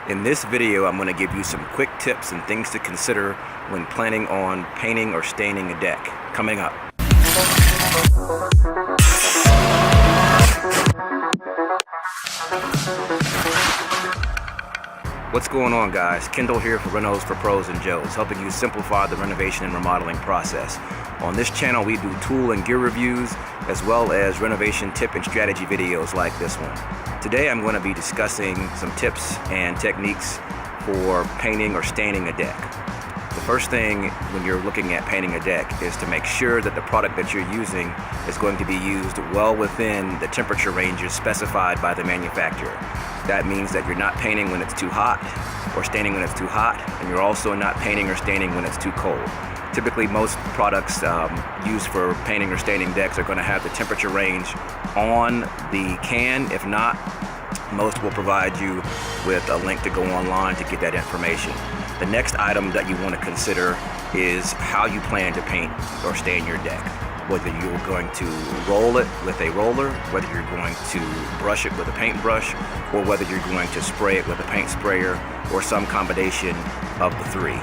In this video, I'm going to give you some quick tips and things to consider when planning on painting or staining a deck. Coming up. What's going on, guys? Kendall here for Renos for Pros and Joes, helping you simplify the renovation and remodeling process. On this channel, we do tool and gear reviews, as well as renovation tip and strategy videos like this one. Today, I'm going to be discussing some tips and techniques for painting or staining a deck. The first thing when you're looking at painting a deck is to make sure that the product that you're using is going to be used well within the temperature ranges specified by the manufacturer. That means that you're not painting when it's too hot or staining when it's too hot, and you're also not painting or staining when it's too cold. Typically, most products used for painting or staining decks are going to have the temperature range on the can. If not, most will provide you with a link to go online to get that information. The next item that you want to consider is how you plan to paint or stain your deck. Whether you're going to roll it with a roller, whether you're going to brush it with a paintbrush, or whether you're going to spray it with a paint sprayer, or some combination of the three.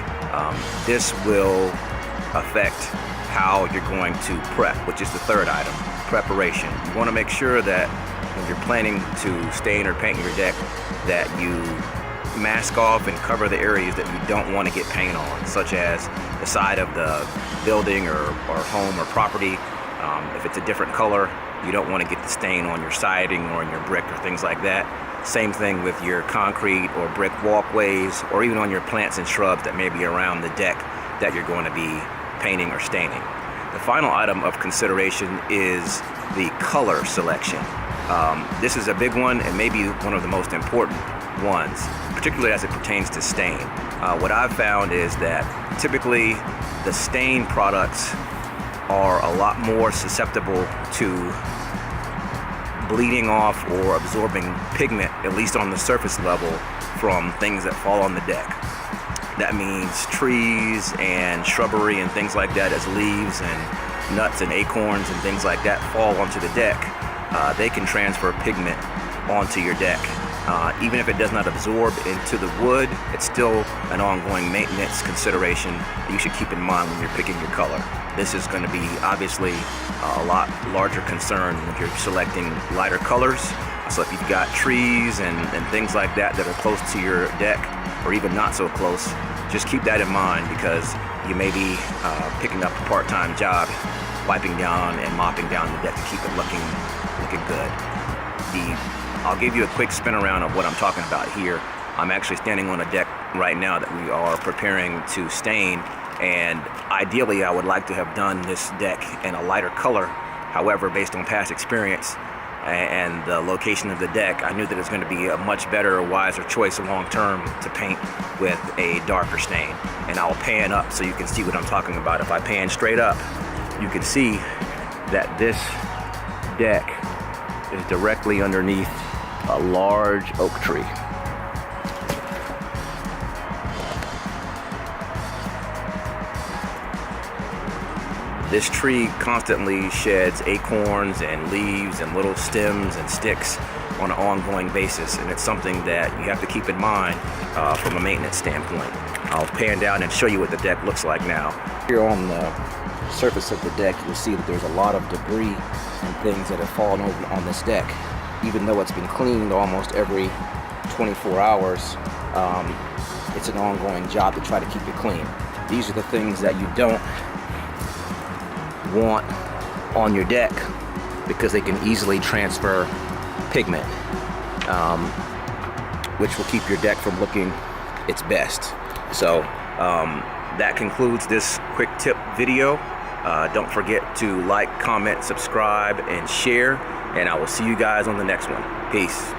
This will affect how you're going to prep, which is the third item, preparation. You want to make sure that when you're planning to stain or paint your deck, that you mask off and cover the areas that you don't want to get paint on, such as the side of the building or home or property. If it's a different color, you don't want to get the stain on your siding or on your brick or things like that. Same thing with your concrete or brick walkways, or even on your plants and shrubs that may be around the deck that you're going to be painting or staining. The final item of consideration is the color selection. This is a big one and maybe one of the most important ones, particularly as it pertains to stain. What I've found is that typically the stain products are a lot more susceptible to bleeding off or absorbing pigment, at least on the surface level, from things that fall on the deck. That means trees and shrubbery and things like that, as leaves and nuts and acorns and things like that fall onto the deck. They can transfer pigment onto your deck. Even if it does not absorb into the wood, it's still an ongoing maintenance consideration that you should keep in mind when you're picking your color. This is going to be obviously a lot larger concern when you're selecting lighter colors. So if you've got trees and things like that that are close to your deck, or even not so close, just keep that in mind, because you may be picking up a part-time job, wiping down and mopping down the deck to keep it looking good. I'll give you a quick spin around of what I'm talking about here. I'm actually standing on a deck right now that we are preparing to stain, and ideally I would like to have done this deck in a lighter color. However, based on past experience and the location of the deck, I knew that it's going to be a much better, wiser choice long term to paint with a darker stain. And I'll pan up so you can see what I'm talking about. If I pan straight up, you can see that this deck is directly underneath a large oak tree. This tree constantly sheds acorns and leaves and little stems and sticks on an ongoing basis, and it's something that you have to keep in mind from a maintenance standpoint. I'll pan down and show you what the deck looks like now. Here on the surface of the deck, you'll see that there's a lot of debris and things that have fallen over on this deck. Even though it's been cleaned almost every 24 hours, it's an ongoing job to try to keep it clean. These are the things that you don't want on your deck, because they can easily transfer pigment, which will keep your deck from looking its best. So that concludes this quick tip video. Don't forget to like, comment, subscribe, and share, and I will see you guys on the next one. Peace.